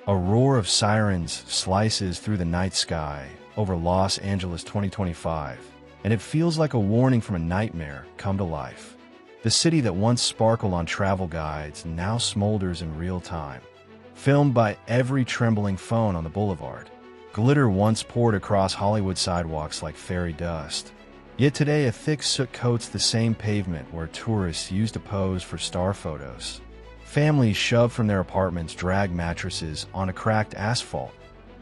A roar of sirens slices through the night sky over Los Angeles 2025, and it feels like a warning from a nightmare come to life. The city that once sparkled on travel guides now smolders in real time. Filmed by every trembling phone on the boulevard, glitter once poured across Hollywood sidewalks like fairy dust. Yet today a thick soot coats the same pavement where tourists used to pose for star photos. Families shoved from their apartments drag mattresses on a cracked asphalt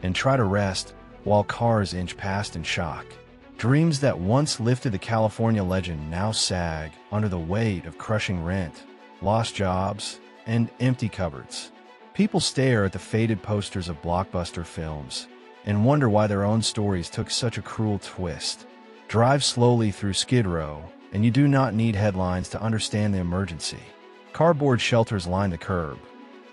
and try to rest while cars inch past in shock. Dreams that once lifted the California legend now sag under the weight of crushing rent, lost jobs, and empty cupboards. People stare at the faded posters of blockbuster films and wonder why their own stories took such a cruel twist. Drive slowly through Skid Row, and you do not need headlines to understand the emergency. Cardboard shelters line the curb,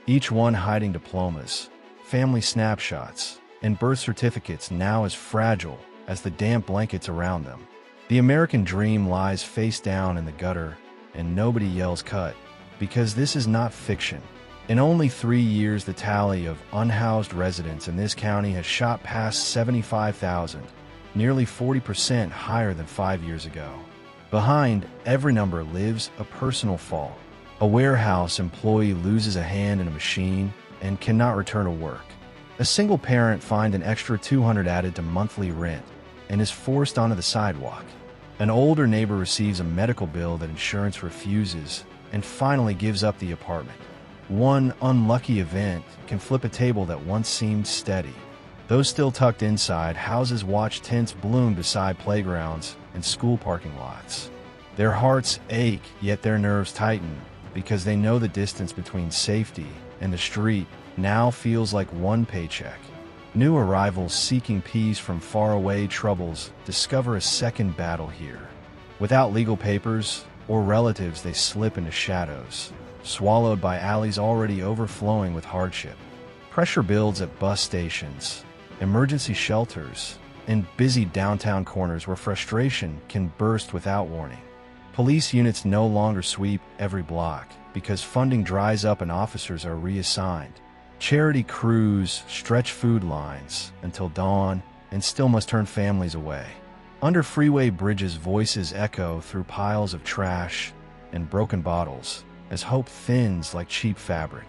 each one hiding diplomas, family snapshots, and birth certificates now as fragile as the damp blankets around them. The American dream lies face down in the gutter, and nobody yells cut, because this is not fiction. In only 3 years, the tally of unhoused residents in this county has shot past 75,000, nearly 40% higher than 5 years ago. Behind every number lives a personal fault. A warehouse employee loses a hand in a machine and cannot return to work. A single parent finds an extra $200 added to monthly rent and is forced onto the sidewalk. An older neighbor receives a medical bill that insurance refuses and finally gives up the apartment. One unlucky event can flip a table that once seemed steady. Those still tucked inside houses watch tents bloom beside playgrounds and school parking lots. Their hearts ache, yet their nerves tighten, because they know the distance between safety and the street now feels like one paycheck. New arrivals seeking peace from faraway troubles discover a second battle here. Without legal papers or relatives, they slip into shadows, swallowed by alleys already overflowing with hardship. Pressure builds at bus stations, emergency shelters, and busy downtown corners where frustration can burst without warning. Police units no longer sweep every block because funding dries up and officers are reassigned. Charity crews stretch food lines until dawn and still must turn families away. Under freeway bridges, voices echo through piles of trash and broken bottles as hope thins like cheap fabric.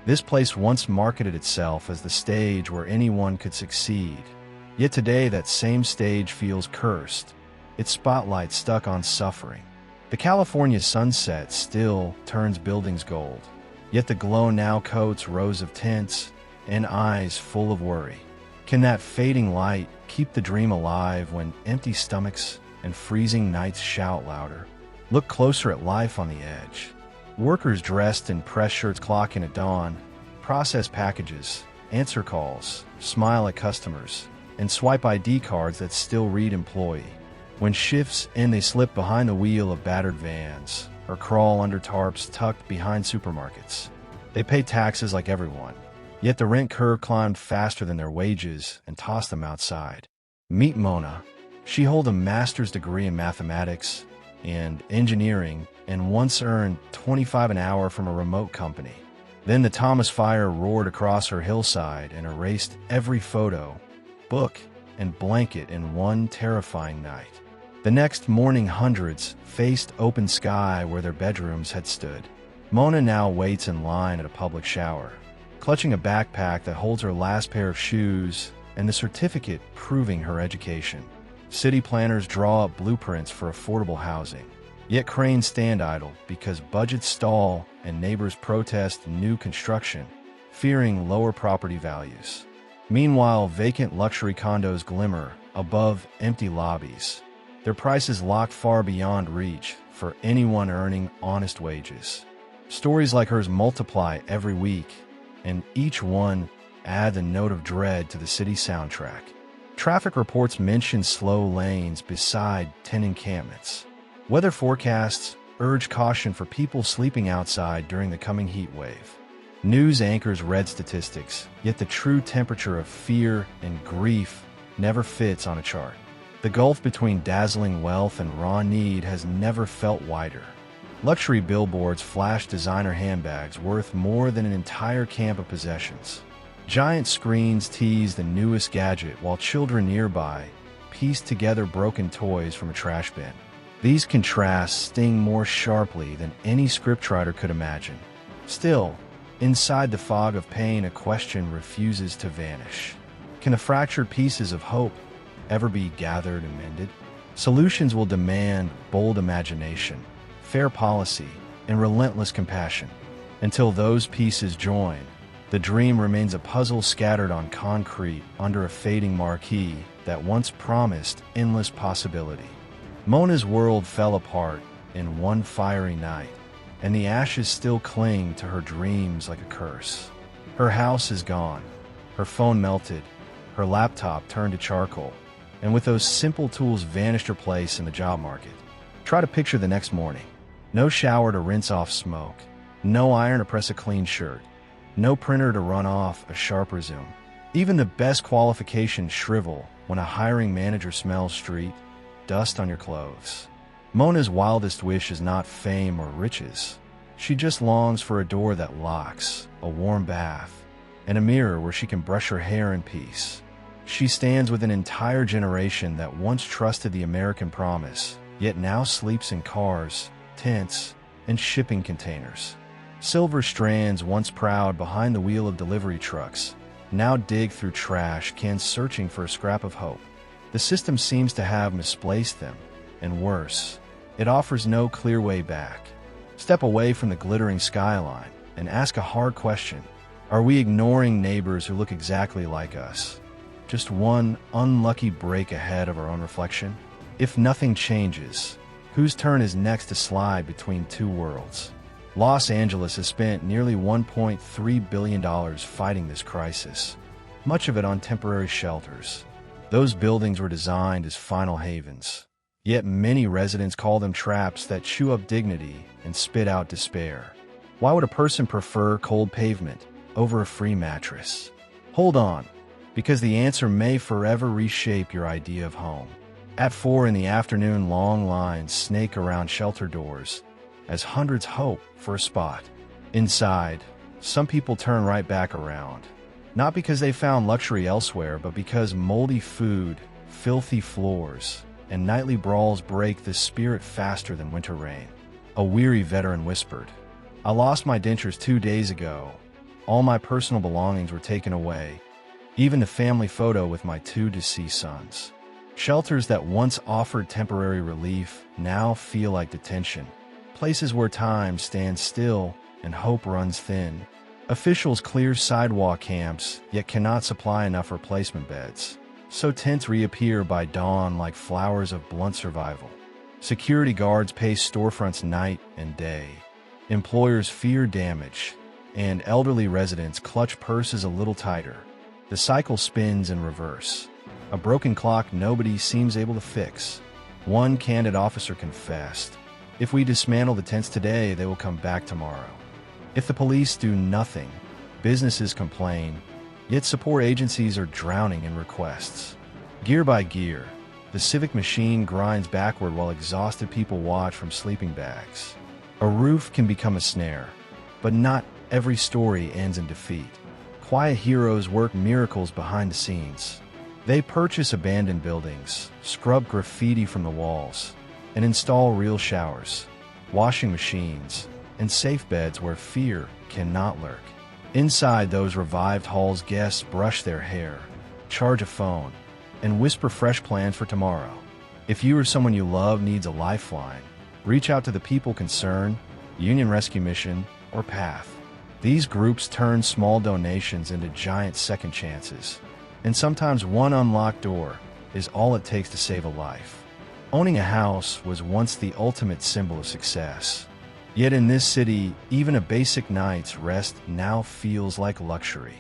This place once marketed itself as the stage where anyone could succeed. Yet today that same stage feels cursed, its spotlight stuck on suffering. The California sunset still turns buildings gold, yet the glow now coats rows of tents and eyes full of worry. Can that fading light keep the dream alive when empty stomachs and freezing nights shout louder? Look closer at life on the edge. Workers dressed in press shirts clock in at dawn, process packages, answer calls, smile at customers, and swipe ID cards that still read employee. When shifts end, they slip behind the wheel of battered vans or crawl under tarps tucked behind supermarkets. They pay taxes like everyone, yet the rent curve climbed faster than their wages and tossed them outside. Meet Mona. She holds a master's degree in mathematics and engineering and once earned $25 an hour from a remote company. Then the Thomas Fire roared across her hillside and erased every photo, book, and blanket in one terrifying night. The next morning, hundreds faced open sky where their bedrooms had stood. Mona now waits in line at a public shower, clutching a backpack that holds her last pair of shoes and the certificate proving her education. City planners draw up blueprints for affordable housing, yet cranes stand idle because budgets stall and neighbors protest new construction, fearing lower property values. Meanwhile, vacant luxury condos glimmer above empty lobbies, their prices locked far beyond reach for anyone earning honest wages. Stories like hers multiply every week, and each one adds a note of dread to the city soundtrack. Traffic reports mention slow lanes beside tent encampments. Weather forecasts urge caution for people sleeping outside during the coming heat wave. News anchors read statistics, yet the true temperature of fear and grief never fits on a chart. The gulf between dazzling wealth and raw need has never felt wider. Luxury billboards flash designer handbags worth more than an entire camp of possessions. Giant screens tease the newest gadget while children nearby piece together broken toys from a trash bin. These contrasts sting more sharply than any scriptwriter could imagine. Still, inside the fog of pain, a question refuses to vanish. Can the fractured pieces of hope ever be gathered and mended? Solutions will demand bold imagination, fair policy, and relentless compassion. Until those pieces join, the dream remains a puzzle scattered on concrete under a fading marquee that once promised endless possibility. Mona's world fell apart in one fiery night, and the ashes still cling to her dreams like a curse. Her house is gone, her phone melted, her laptop turned to charcoal, and with those simple tools vanished her place in the job market. Try to picture the next morning. No shower to rinse off smoke, no iron to press a clean shirt, no printer to run off a sharp resume. Even the best qualifications shrivel when a hiring manager smells street dust on your clothes. Mona's wildest wish is not fame or riches. She just longs for a door that locks, a warm bath, and a mirror where she can brush her hair in peace. She stands with an entire generation that once trusted the American promise, yet now sleeps in cars, tents, and shipping containers. Silver strands, once proud behind the wheel of delivery trucks, now dig through trash cans searching for a scrap of hope. The system seems to have misplaced them, and worse, it offers no clear way back. Step away from the glittering skyline and ask a hard question. Are we ignoring neighbors who look exactly like us? Just one unlucky break ahead of our own reflection? If nothing changes, whose turn is next to slide between two worlds? Los Angeles has spent nearly $1.3 billion fighting this crisis, much of it on temporary shelters. Those buildings were designed as final havens, yet many residents call them traps that chew up dignity and spit out despair. Why would a person prefer cold pavement over a free mattress? Hold on, because the answer may forever reshape your idea of home. At 4 in the afternoon, long lines snake around shelter doors as hundreds hope for a spot. Inside, some people turn right back around, not because they found luxury elsewhere, but because moldy food, filthy floors, and nightly brawls break the spirit faster than winter rain. A weary veteran whispered, "I lost my dentures 2 days ago. All my personal belongings were taken away, even the family photo with my 2 deceased sons." Shelters that once offered temporary relief now feel like detention, places where time stands still and hope runs thin. Officials clear sidewalk camps, yet cannot supply enough replacement beds, so tents reappear by dawn like flowers of blunt survival. Security guards pace storefronts night and day. Employers fear damage, and elderly residents clutch purses a little tighter. The cycle spins in reverse. A broken clock nobody seems able to fix. One candid officer confessed, "If we dismantle the tents today, they will come back tomorrow." If the police do nothing, businesses complain, yet support agencies are drowning in requests. Gear by gear, the civic machine grinds backward while exhausted people watch from sleeping bags. A roof can become a snare, but not every story ends in defeat. Quiet heroes work miracles behind the scenes. They purchase abandoned buildings, scrub graffiti from the walls, and install real showers, washing machines, and safe beds where fear cannot lurk. Inside those revived halls, guests brush their hair, charge a phone, and whisper fresh plans for tomorrow. If you or someone you love needs a lifeline, reach out to the people concerned, Union Rescue Mission, or PATH. These groups turn small donations into giant second chances, and sometimes one unlocked door is all it takes to save a life. Owning a house was once the ultimate symbol of success. Yet in this city, even a basic night's rest now feels like luxury.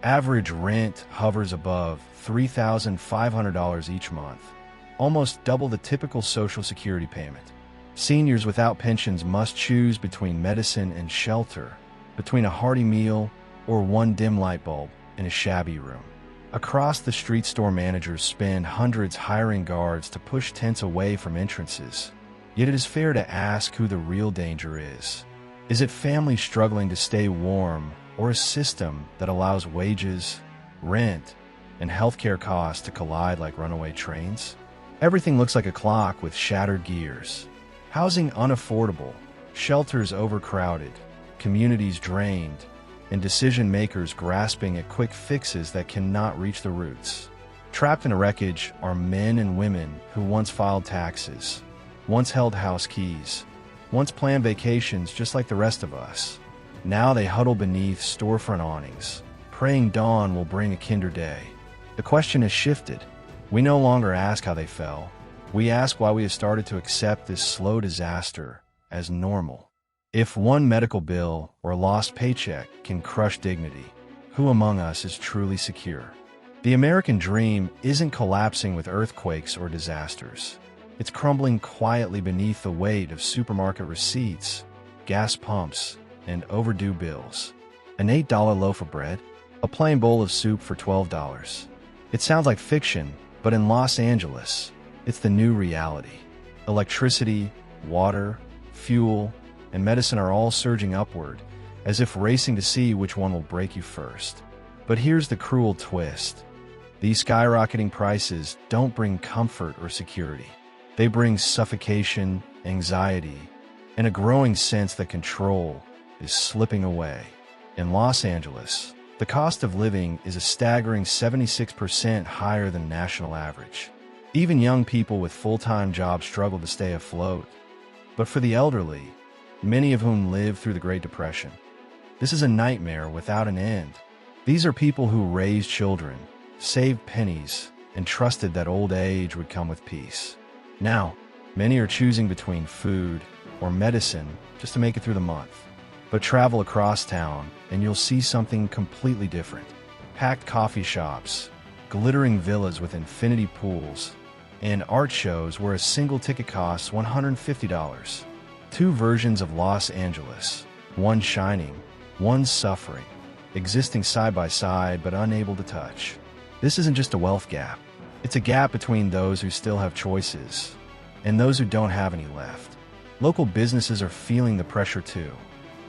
Average rent hovers above $3,500 each month, almost double the typical Social Security payment. Seniors without pensions must choose between medicine and shelter, between a hearty meal or one dim light bulb in a shabby room. Across the street, store managers spend hundreds hiring guards to push tents away from entrances. Yet it is fair to ask who the real danger is. Is it families struggling to stay warm, or a system that allows wages, rent, and healthcare costs to collide like runaway trains? Everything looks like a clock with shattered gears. Housing unaffordable, shelters overcrowded, communities drained, and decision-makers grasping at quick fixes that cannot reach the roots. Trapped in a wreckage are men and women who once filed taxes, once held house keys, once planned vacations just like the rest of us. Now they huddle beneath storefront awnings, praying dawn will bring a kinder day. The question has shifted. We no longer ask how they fell. We ask why we have started to accept this slow disaster as normal. If one medical bill or lost paycheck can crush dignity, who among us is truly secure? The American dream isn't collapsing with earthquakes or disasters. It's crumbling quietly beneath the weight of supermarket receipts, gas pumps, and overdue bills. An $8 loaf of bread? A plain bowl of soup for $12. It sounds like fiction, but in Los Angeles, it's the new reality. Electricity, water, fuel, and medicine are all surging upward, as if racing to see which one will break you first. But here's the cruel twist. These skyrocketing prices don't bring comfort or security. They bring suffocation, anxiety, and a growing sense that control is slipping away. In Los Angeles, the cost of living is a staggering 76% higher than national average. Even young people with full-time jobs struggle to stay afloat. But for the elderly, many of whom lived through the Great Depression, this is a nightmare without an end. These are people who raised children, saved pennies, and trusted that old age would come with peace. Now, many are choosing between food or medicine just to make it through the month. But travel across town and you'll see something completely different. Packed coffee shops, glittering villas with infinity pools, and art shows where a single ticket costs $150. Two versions of Los Angeles, one shining, one suffering, existing side by side but unable to touch. This isn't just a wealth gap. It's a gap between those who still have choices and those who don't have any left. Local businesses are feeling the pressure too.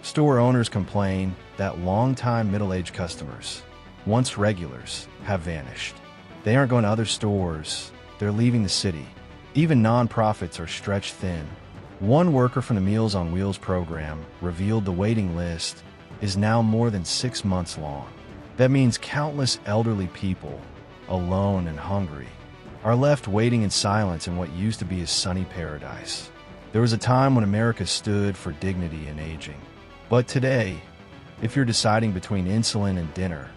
Store owners complain that longtime middle-aged customers, once regulars, have vanished. They aren't going to other stores, they're leaving the city. Even nonprofits are stretched thin. One worker from the Meals on Wheels program revealed the waiting list is now more than 6 months long. That means countless elderly people, alone and hungry, are left waiting in silence in what used to be a sunny paradise. There was a time when America stood for dignity in aging. But today, if you're deciding between insulin and dinner,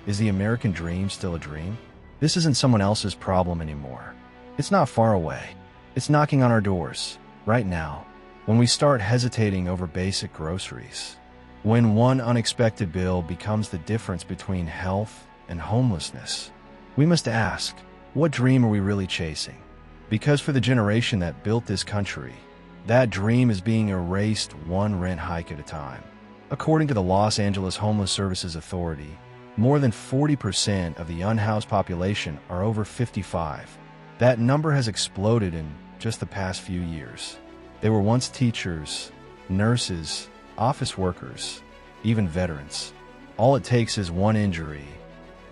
is the American dream still a dream? This isn't someone else's problem anymore. It's not far away. It's knocking on our doors, right now, when we start hesitating over basic groceries. When one unexpected bill becomes the difference between health and homelessness, we must ask, what dream are we really chasing? Because for the generation that built this country, that dream is being erased one rent hike at a time. According to the Los Angeles Homeless Services Authority, more than 40% of the unhoused population are over 55. That number has exploded in just the past few years. They were once teachers, nurses, office workers, even veterans. All it takes is one injury,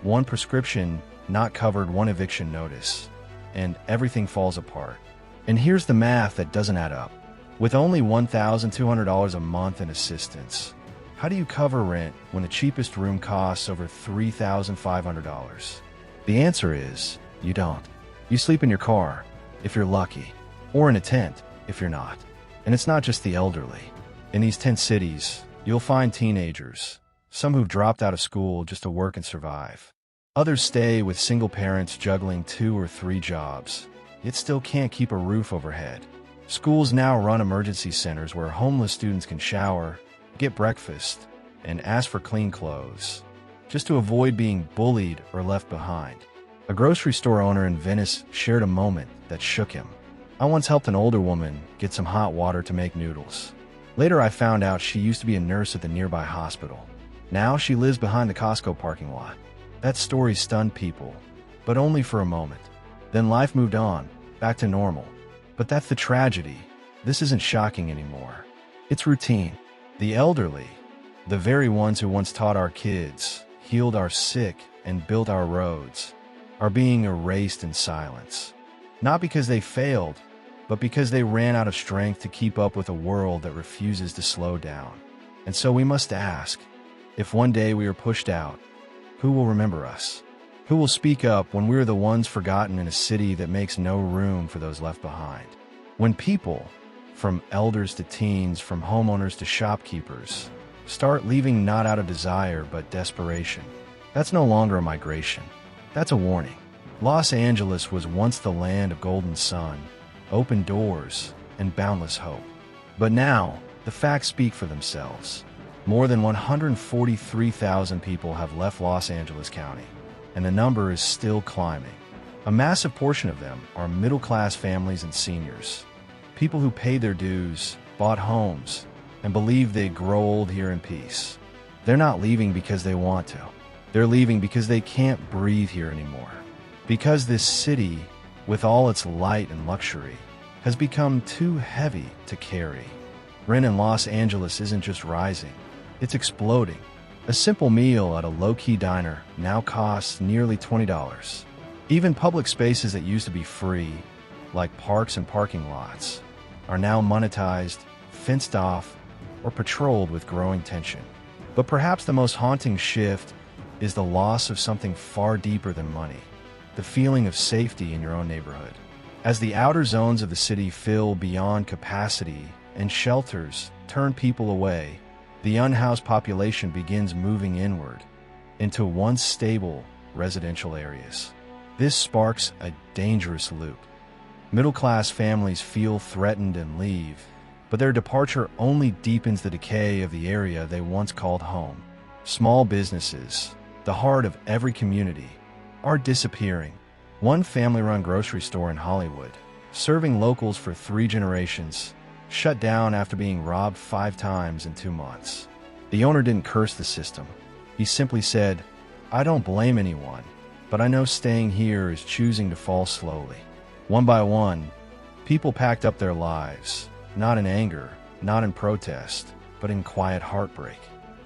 one prescription not covered, one eviction notice, and everything falls apart. And here's the math that doesn't add up. With only $1,200 a month in assistance, how do you cover rent when the cheapest room costs over $3,500? The answer is, you don't. You sleep in your car, if you're lucky, or in a tent, if you're not. And it's not just the elderly. In these tent cities, you'll find teenagers, some who've dropped out of school just to work and survive. Others stay with single parents juggling 2 or 3 jobs, yet still can't keep a roof overhead. Schools now run emergency centers where homeless students can shower, get breakfast, and ask for clean clothes, just to avoid being bullied or left behind. A grocery store owner in Venice shared a moment that shook him. I once helped an older woman get some hot water to make noodles. Later I found out she used to be a nurse at the nearby hospital. Now she lives behind the Costco parking lot. That story stunned people, but only for a moment. Then life moved on, back to normal. But that's the tragedy. This isn't shocking anymore. It's routine. The elderly, The very ones who once taught our kids, healed our sick, and built our roads, are being erased in silence. Not because they failed, but because they ran out of strength to keep up with a world that refuses to slow down. And so we must ask, if one day we are pushed out, who will remember us? Who will speak up when we are the ones forgotten in a city that makes no room for those left behind? When people, from elders to teens, from homeowners to shopkeepers, start leaving not out of desire but desperation, that's no longer a migration. That's a warning. Los Angeles was once the land of golden sun, open doors, and boundless hope. But now, the facts speak for themselves. More than 143,000 people have left Los Angeles County, and the number is still climbing. A massive portion of them are middle-class families and seniors, people who paid their dues, bought homes, and believe they'd grow old here in peace. They're not leaving because they want to. They're leaving because they can't breathe here anymore. Because this city, with all its light and luxury, has become too heavy to carry. Rent in Los Angeles isn't just rising, it's exploding. A simple meal at a low-key diner now costs nearly $20. Even public spaces that used to be free, like parks and parking lots, are now monetized, fenced off, or patrolled with growing tension. But perhaps the most haunting shift is the loss of something far deeper than money, the feeling of safety in your own neighborhood. As the outer zones of the city fill beyond capacity and shelters turn people away, the unhoused population begins moving inward into once stable residential areas. This sparks a dangerous loop. Middle-class families feel threatened and leave, but their departure only deepens the decay of the area they once called home. Small businesses, the heart of every community, are disappearing. One family-run grocery store in Hollywood, serving locals for 3 generations, shut down after being robbed 5 times in 2 months. The owner didn't curse the system. He simply said, "I don't blame anyone, but I know staying here is choosing to fall slowly." One by one, people packed up their lives, not in anger, not in protest, but in quiet heartbreak.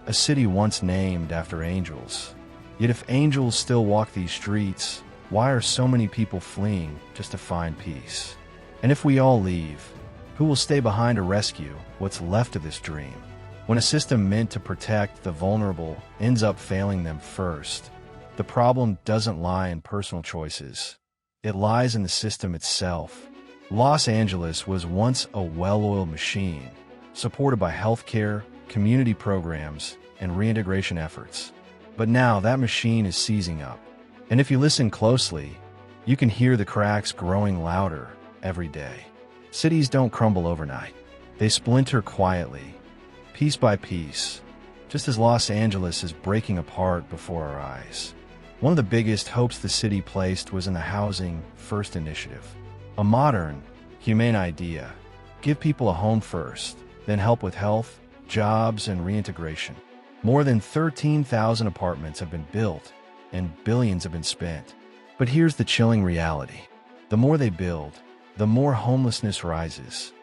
A city once named after angels. Yet if angels still walk these streets, why are so many people fleeing just to find peace? And if we all leave, who will stay behind to rescue what's left of this dream? When a system meant to protect the vulnerable ends up failing them first, the problem doesn't lie in personal choices. It lies in the system itself. Los Angeles was once a well-oiled machine, supported by healthcare, community programs, and reintegration efforts. But now that machine is seizing up. And if you listen closely, you can hear the cracks growing louder every day. Cities don't crumble overnight. They splinter quietly, piece by piece, just as Los Angeles is breaking apart before our eyes. One of the biggest hopes the city placed was in the Housing First initiative. A modern, humane idea. Give people a home first, then help with health, jobs, and reintegration. More than 13,000 apartments have been built, and billions have been spent. But here's the chilling reality. The more they build, the more homelessness rises.